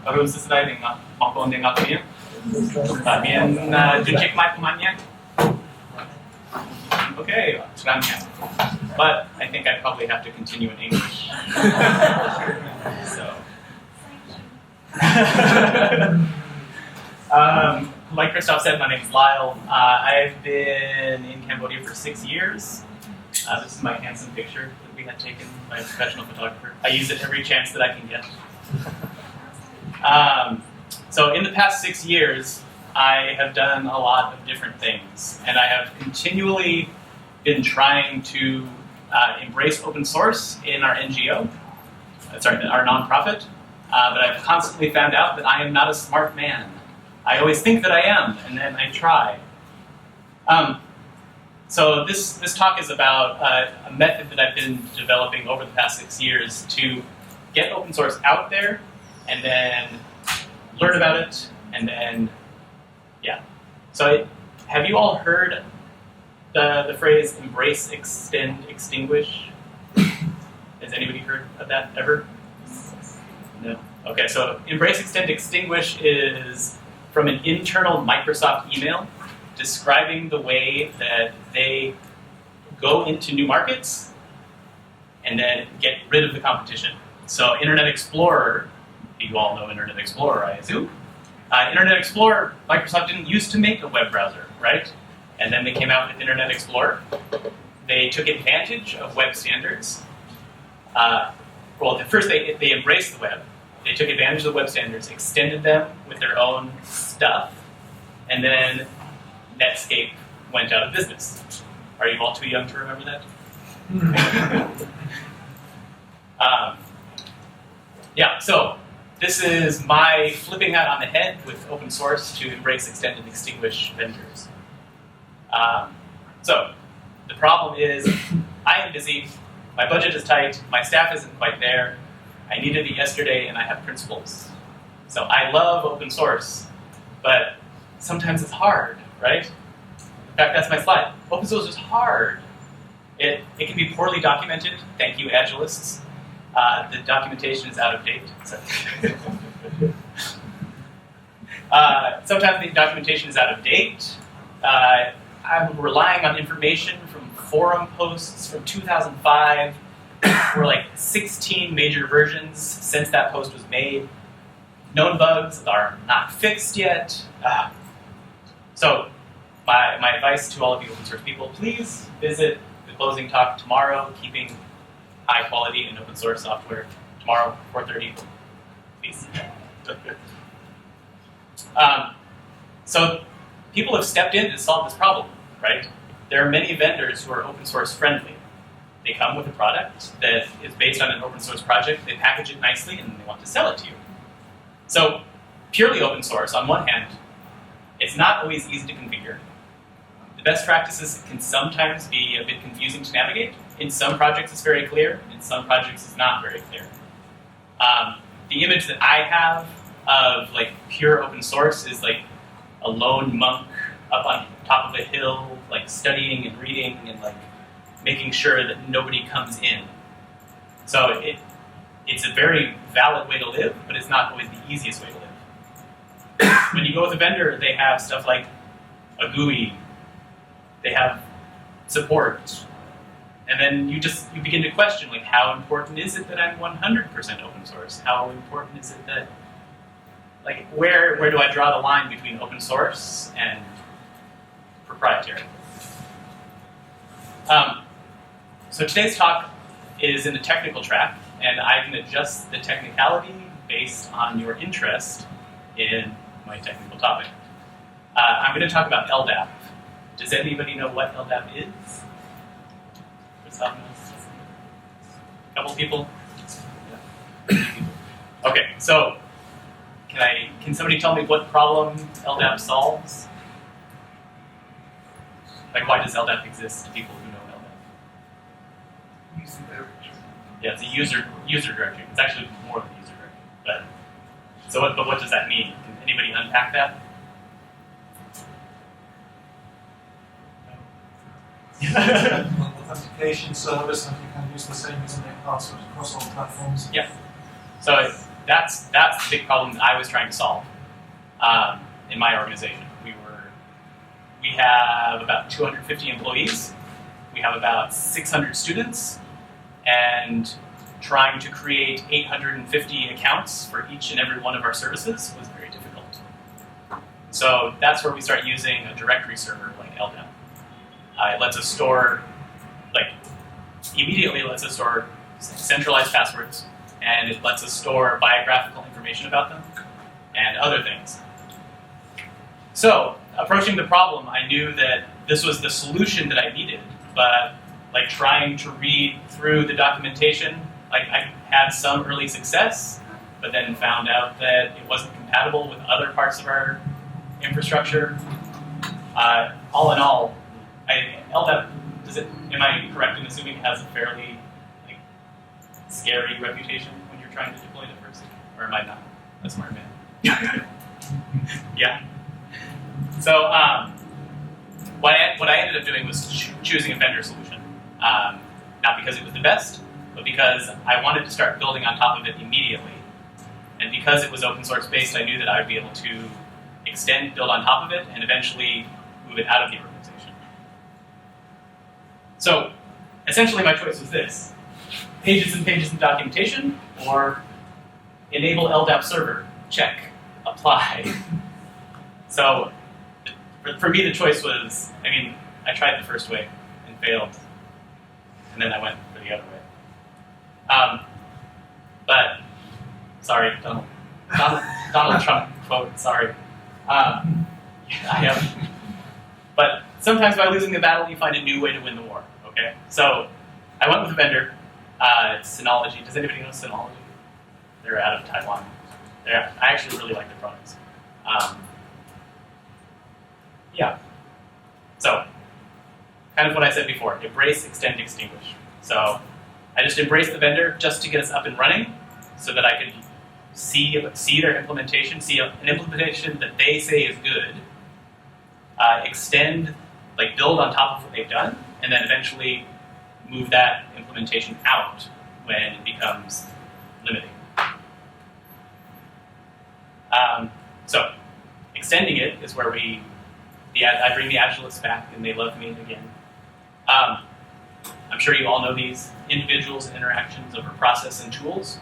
baru selesai dengan maupun dengan kalian. Kalian cek my pemainnya. Okay, but I think I probably have to continue in English. So, like Christoph said, my name is Lyle. I've been in Cambodia for 6 years. This is my handsome picture that we had taken by a professional photographer. I use it every chance that I can get. So in the past 6 years, I have done a lot of different things, and I have continually been trying to embrace open source in our NGO, our nonprofit, but I've constantly found out that I am not a smart man. I always think that I am, and then I try. So this talk is about a method that I've been developing over the past 6 years to get open source out there, and then learn about it, and then, yeah. So have you all heard the phrase embrace, extend, extinguish? Has anybody heard of that ever? No? Okay, so embrace, extend, extinguish is from an internal Microsoft email describing the way that they go into new markets and then get rid of the competition. So Internet Explorer, you all know Internet Explorer, I assume. Internet Explorer, Microsoft didn't used to make a web browser, right? And then they came out with Internet Explorer. They took advantage of web standards. Well, at first they embraced the web. They took advantage of the web standards, extended them with their own stuff, and then Netscape went out of business. Are you all too young to remember that? Yeah, so this is my flipping that on the head with open source to embrace, extend, and extinguish vendors. So the problem is I am busy, my budget is tight, my staff isn't quite there, I needed it yesterday, and I have principles. So I love open source, but sometimes it's hard, right? In fact, that's my slide. Open source is hard. It can be poorly documented. Thank you, Agilists. The documentation is out of date. So sometimes the documentation is out of date. I'm relying on information from forum posts from 2005. We're like 16 major versions since that post was made. Known bugs are not fixed yet. So my advice to all of you open source people, please visit the closing talk tomorrow, keeping high quality and open source software tomorrow, 4:30, please. So people have stepped in to solve this problem, right? There are many vendors who are open source friendly. They come with a product that is based on an open source project, they package it nicely, and they want to sell it to you. So purely open source, on one hand, it's not always easy to configure. The best practices can sometimes be a bit confusing to navigate. In some projects it's very clear, in some projects it's not very clear. The image that I have of like pure open source is like a lone monk up on top of a hill, like studying and reading and like making sure that nobody comes in. So it's a very valid way to live, but it's not always the easiest way to live. When you go with a vendor, they have stuff like a GUI, they have support, and then you begin to question, like, how important is it that I'm 100% open source? How important is it that, like, where do I draw the line between open source and proprietary? So today's talk is in the technical track, and I can adjust the technicality based on your interest in my technical topic. I'm going to talk about LDAP. Does anybody know what LDAP is? A couple people? Yeah. Okay, so can somebody tell me what problem LDAP solves? Like, why does LDAP exist to people who know LDAP? Yeah, it's a user directory. It's actually more than a user directory. But what does that mean? Can anybody unpack that? Authentication service, and you can use the same username password across all platforms. Yeah. So that's the big problem that I was trying to solve in my organization. We have about 250 employees. We have about 600 students, and trying to create 850 accounts for each and every one of our services was very difficult. So that's where we start using a directory server like LDAP. It lets us store, immediately lets us store centralized passwords, and it lets us store biographical information about them and other things. So, approaching the problem, I knew that this was the solution that I needed, but trying to read through the documentation, I had some early success, but then found out that it wasn't compatible with other parts of our infrastructure. All in all, LDAP, am I correct in assuming it has a fairly scary reputation when you're trying to deploy it first? Or am I not a smart man? Yeah. So what I ended up doing was choosing a vendor solution. Not because it was the best, but because I wanted to start building on top of it immediately. And because it was open source based, I knew that I would be able to extend, build on top of it, and eventually move it out of the organization. So essentially my choice was this: pages and pages of documentation, or enable LDAP server, check, apply. So for me, the choice was, I tried the first way and failed, and then I went for the other way. But, sorry, Donald Trump quote, sorry. I have. But sometimes by losing the battle, you find a new way to win the war, okay? So I went with a vendor, Synology. Does anybody know Synology? They're out of Taiwan. I actually really like their products. Yeah. So, kind of what I said before, embrace, extend, extinguish. So, I just embraced the vendor just to get us up and running so that I could see their implementation, see an implementation that they say is good, extend, build on top of what they've done, and then eventually move that implementation out when it becomes limiting. So, extending it is where I bring the Agilists back, and they love me again. I'm sure you all know these: individuals and interactions over process and tools.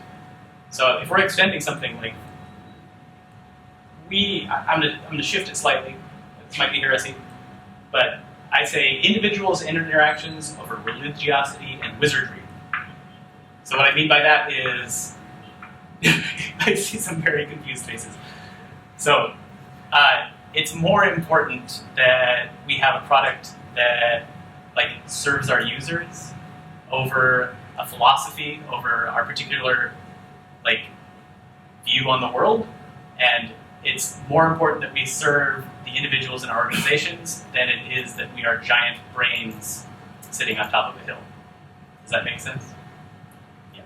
So if we're extending something I'm going to shift it slightly. This might be heresy, but I say individuals and interactions over religiosity and wizardry. So what I mean by that is, I see some very confused faces. So it's more important that we have a product that serves our users over a philosophy, over our particular view on the world, and it's more important that we serve the individuals in our organizations than it is that we are giant brains sitting on top of a hill. Does that make sense? Yeah.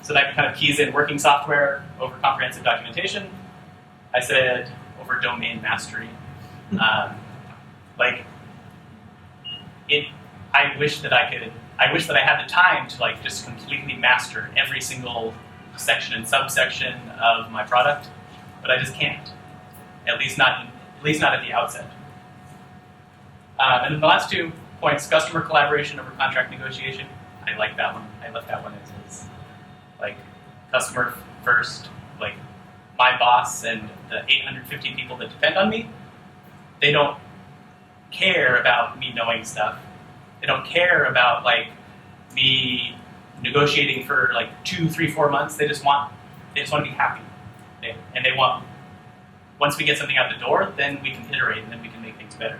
So that kind of keys in working software over comprehensive documentation. I said over domain mastery. I wish that I had the time to just completely master every single section and subsection of my product, but I just can't. At least not at the outset. And then the last 2 points: customer collaboration over contract negotiation. I like that one. I left that one as is. Customer first. My boss and the 850 people that depend on me, they don't care about me knowing stuff. They don't care about me negotiating for 2, 3, 4 months. They just want to be happy, and they want, once we get something out the door, then we can iterate and then we can make things better.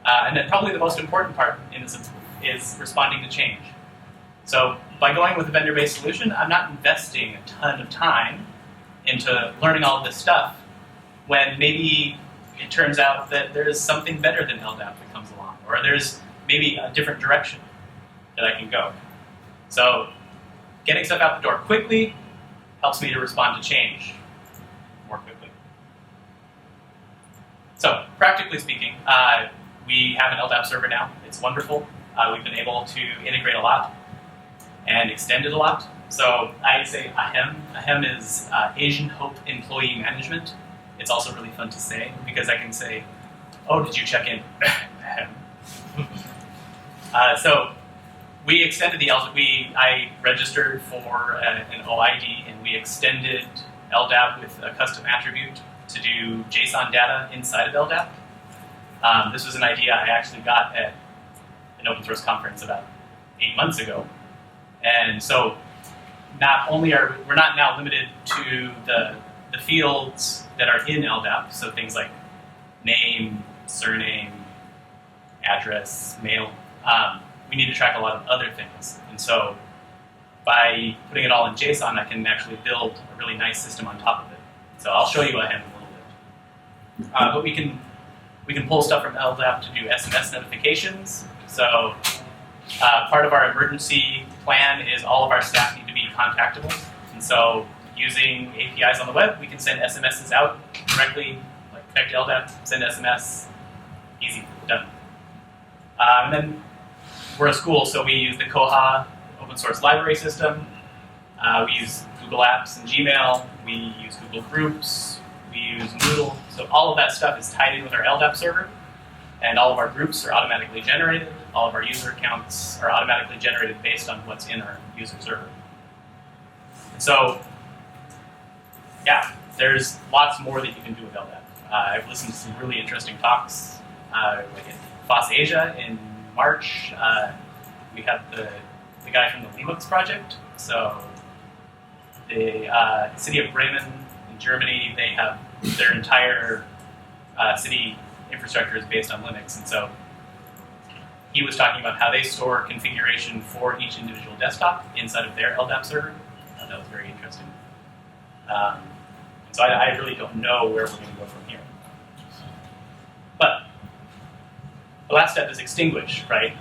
And then probably the most important part in this is responding to change. So by going with a vendor-based solution, I'm not investing a ton of time into learning all of this stuff when maybe it turns out that there's something better than LDAP that comes along, or there's maybe a different direction that I can go. So getting stuff out the door quickly helps me to respond to change more quickly. So practically speaking, we have an LDAP server now. It's wonderful. We've been able to integrate a lot. and extended a lot. So I say AHEM. AHEM is Asian Hope Employee Management. It's also really fun to say because I can say, oh, did you check in? AHEM. So we extended the I registered for an OID, and we extended LDAP with a custom attribute to do JSON data inside of LDAP. This was an idea I actually got at an open source conference about 8 months ago. And so not only we're not now limited to the fields that are in LDAP, so things like name, surname, address, mail, we need to track a lot of other things. And so by putting it all in JSON, I can actually build a really nice system on top of it. So I'll show you AHEM in a little bit. But we can pull stuff from LDAP to do SMS notifications. So part of our emergency plan is all of our staff need to be contactable. And so using APIs on the web, we can send SMSs out directly, like connect to LDAP, send SMS, easy, done. And then we're a school, so we use the Koha open source library system. We use Google Apps and Gmail. We use Google Groups. We use Moodle. So all of that stuff is tied in with our LDAP server. And all of our groups are automatically generated. All of our user accounts are automatically generated based on what's in our user server. And so, yeah, there's lots more that you can do with LDAP. I've listened to some really interesting talks, like at FOSS Asia in March. We had the guy from the Linux project. So the city of Bremen in Germany, they have their entire city infrastructure is based on Linux. And so he was talking about how they store configuration for each individual desktop inside of their LDAP server. That was very interesting. So I really don't know where we're going to go from here. But the last step is extinguish, right?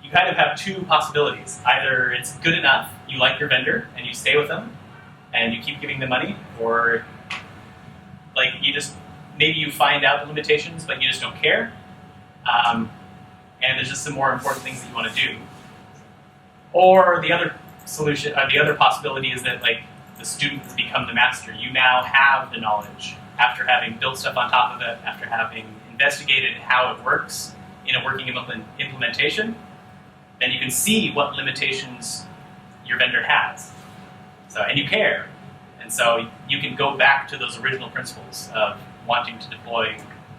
You kind of have two possibilities. Either it's good enough, you like your vendor, and you stay with them, and you keep giving them money, or like maybe you find out the limitations, but you just don't care. And there's just some more important things that you want to do. Or the other solution, the other possibility is that like the student has become the master. You now have the knowledge after having built stuff on top of it, after having investigated how it works in a working implementation. Then you can see what limitations your vendor has. So, and you care. And so you can go back to those original principles of wanting to deploy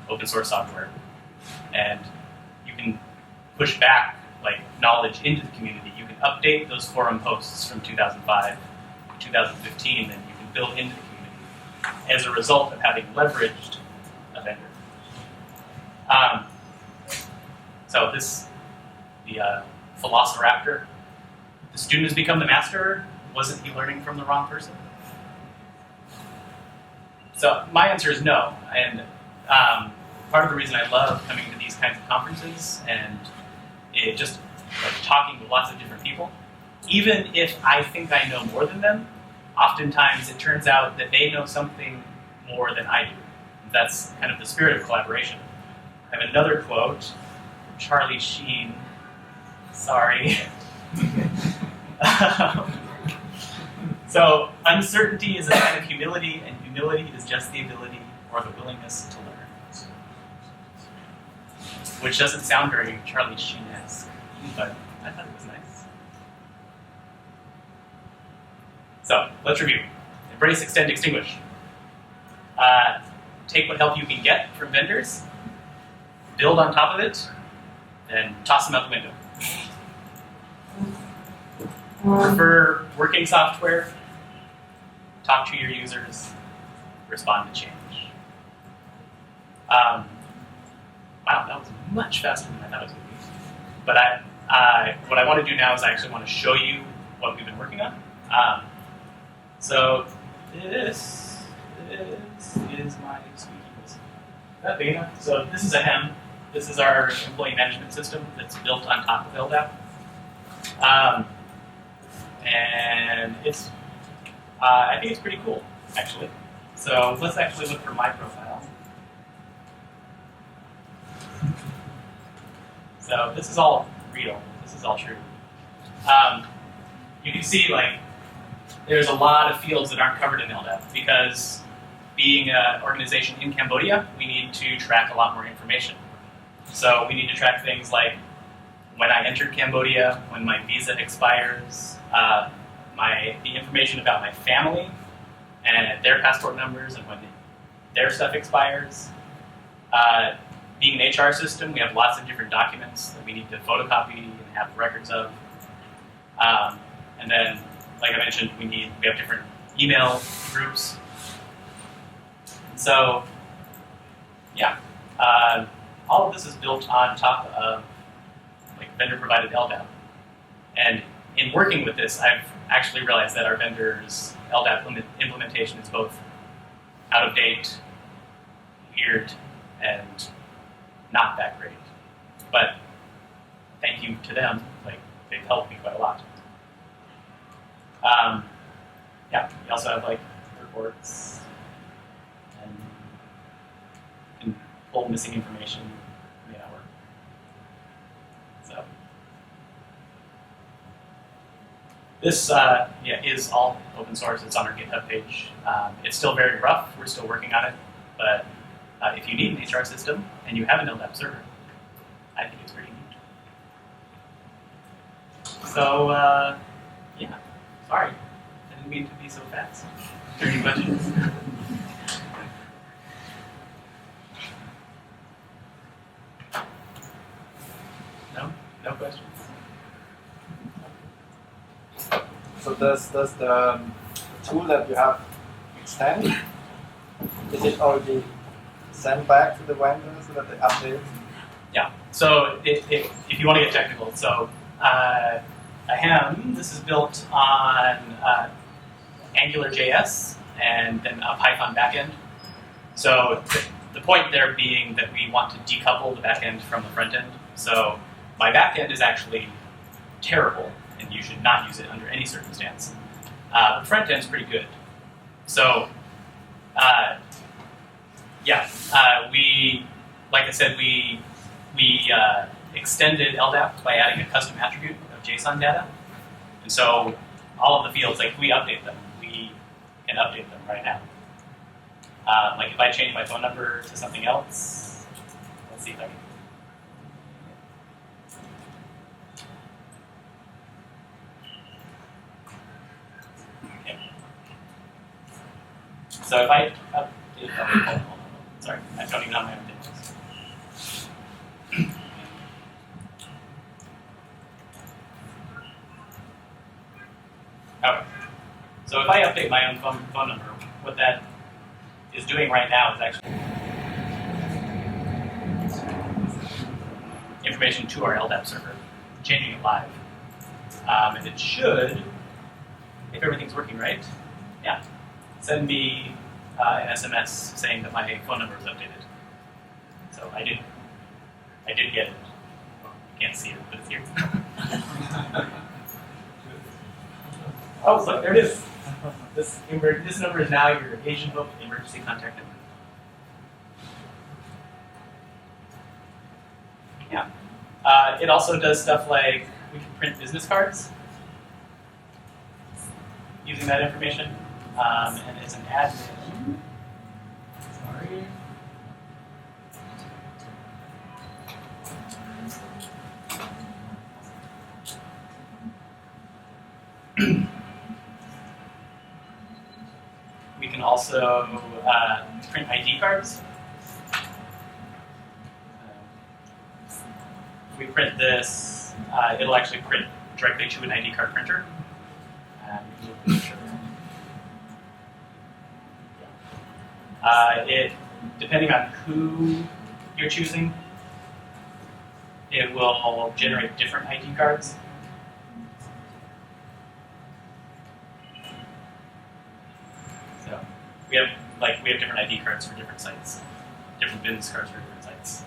open source software. And you can push back like knowledge into the community. You can update those forum posts from 2005 to 2015, and you can build into the community as a result of having leveraged a vendor. So the Velociraptor, the student has become the master. Wasn't he learning from the wrong person? So my answer is no. And part of the reason I love coming to these kinds of conferences and just like talking to lots of different people, even if I think I know more than them, oftentimes it turns out that they know something more than I do. That's kind of the spirit of collaboration. I have another quote from Charlie Sheen. Sorry. So, uncertainty is a sign of humility, and humility is just the ability or the willingness to learn. Which doesn't sound very Charlie Sheen-esque, but I thought it was nice. So, let's review. Embrace, extend, extinguish. Take what help you can get from vendors, build on top of it, then toss them out the window. Prefer working software, talk to your users, respond to change. Wow, that was much faster than I thought it was going to be. But what I want to do now is I actually want to show you what we've been working on. So this is my squeaky whistle. Is that big enough? So this is AHEM. This is our employee management system that's built on top of LDAP. And it's, I think it's pretty cool, actually. So let's actually look for my profile. So this is all real. This is all true. you can see like there's a lot of fields that aren't covered in LDAP because being an organization in Cambodia, we need to track a lot more information. So we need to track things like when I entered Cambodia, when my visa expires, the information about my family and their passport numbers and when their stuff expires. Being an HR system, we have lots of different documents that we need to photocopy and have records of. And then, like I mentioned, we have different email groups. So, yeah, all of this is built on top of like vendor-provided LDAP. And in working with this, I've actually realized that our vendor's LDAP implementation is both out of date, weird, and not that great. But thank you to them, like they've helped me quite a lot. Yeah, we also have like reports and pull missing information. May not work. So this is all open source. It's on our GitHub page. It's still very rough. We're still working on it, but if you need an HR system and you have an LDAP server, I think it's pretty neat. So, yeah, sorry. I didn't mean to be so fast. Are there any questions? No? No questions? So does the tool that you have extend? Is it already sent back to the vendor so that they update? Yeah. So if you want to get technical, so this is built on AngularJS and then a Python backend. So the point there being that we want to decouple the backend from the front end. So my backend is actually terrible, and you should not use it under any circumstance. The front end is pretty good. So like I said, we extended LDAP by adding a custom attribute of JSON data. And so all of the fields, like we update them. We can update them right now. Like if I change my phone number to something else, let's see if I can. Okay. So if I update, sorry, I don't even have my own things. Okay. So if I update my own phone number, what that is doing right now is actually information to our LDAP server, changing it live. And it should, if everything's working right, yeah, send me an SMS saying that my phone number is updated. So I did get it. You can't see it, but it's here. Oh, look, there it is. This number is now your Asian Hope emergency contact number. Yeah. It also does stuff like we can print business cards using that information. And as an admin, sorry. We can also print ID cards. We print this, it'll actually print directly to an ID card printer. Depending on who you're choosing, it will generate different ID cards. So we have different ID cards for different sites, different business cards for different sites.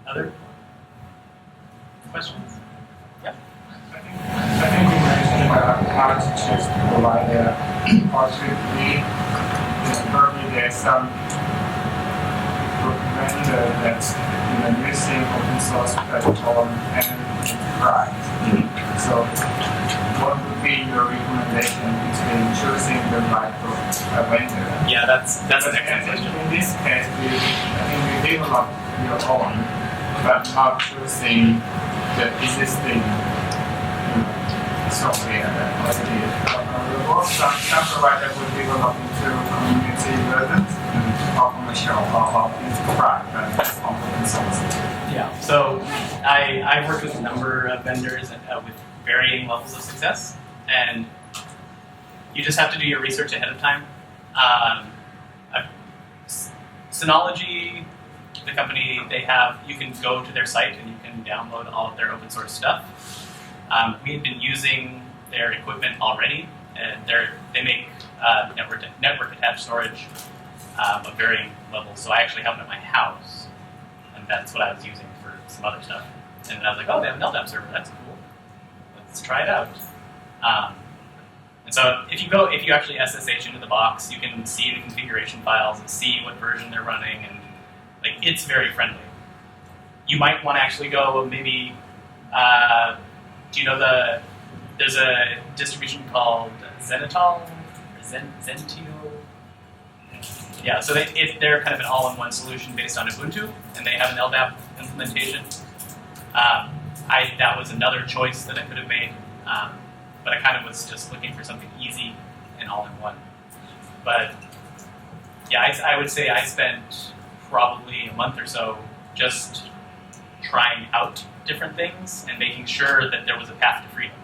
Other questions? Yeah. I think you mentioned about how to choose to provide a positive lead. probably there's some vendor that's using open source platform and enterprise. So what would be your recommendation between choosing the right vendor? Yeah, that's an excellent question. In this case, I think we develop your own, but not choosing the existing software that already available. Some provider will develop into community versions or commercial or enterprise, but that's on open source. Yeah, so I've worked with a number of vendors with varying levels of success, and you just have to do your research ahead of time. Synology, the company, you can go to their site and you can download all of their open source stuff. We had been using their equipment already, and they make network attached storage of varying levels. So I actually have it at my house, and that's what I was using for some other stuff. And I was like, oh, they have an LDAP server. That's cool. Let's try it out. And so if you actually SSH into the box, you can see the configuration files and see what version they're running, and it's very friendly. You might want to actually go maybe. Do you know there's a distribution called Zenitol? Zentio? Yeah, so they're kind of an all-in-one solution based on Ubuntu, and they have an LDAP implementation. That was another choice that I could have made, but I kind of was just looking for something easy and all-in-one. But yeah, I would say I spent probably a month or so just trying out different things and making sure that there was a path to freedom.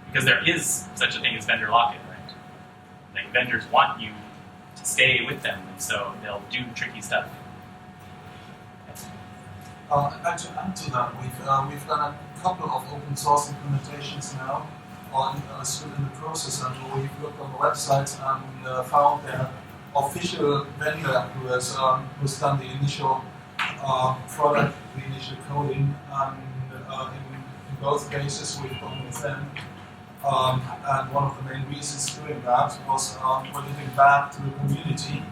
Because there is such a thing as vendor lock-in, right? Vendors want you to stay with them, and so they'll do tricky stuff. And to add to that, we've done a couple of open source implementations now, still in the process, and we've looked on the websites and found their official vendor who's done the initial product, the initial coding, and in both cases we've gone with them. And one of the main reasons doing that was we're giving back to the community.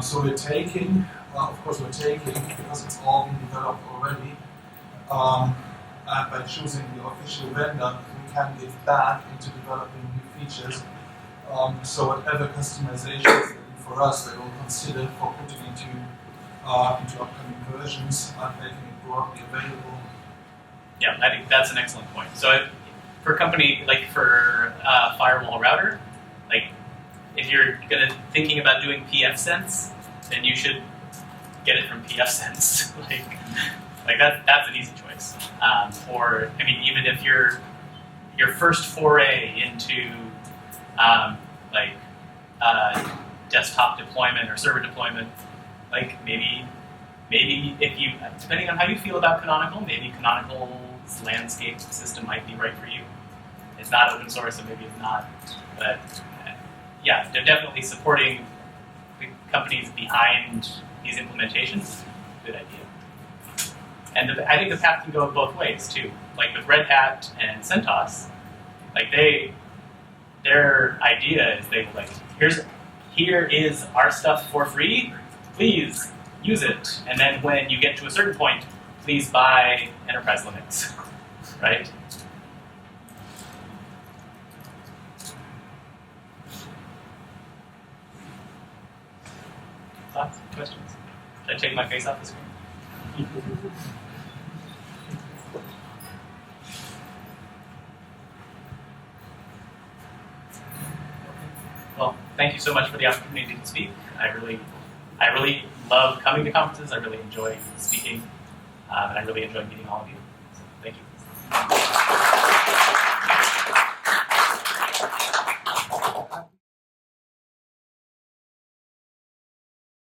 So we're taking, because it's all been developed already, and by choosing the official vendor, we can give back into developing new features. So whatever customizations they do for us, they will consider for putting into upcoming versions and making it broadly available. Yeah, I think that's an excellent point. So for a company for firewall router, if you're thinking about doing pfSense, then you should get it from pfSense. That's an easy choice. Or even if your first foray into desktop deployment or server deployment, maybe if you, depending on how you feel about Canonical, maybe Canonical's landscape system might be right for you. It's not open source, so maybe it's not. But yeah, they're definitely supporting the companies behind these implementations. Good idea. And I think the path can go both ways too. With Red Hat and CentOS, their idea is here is our stuff for free. Please use it. And then when you get to a certain point, please buy Enterprise Linux, right? Thoughts? Questions? Should I take my face off the screen? Well, thank you so much for the opportunity to speak. I really love coming to conferences. I really enjoy speaking, and I really enjoy meeting all of you. So thank you.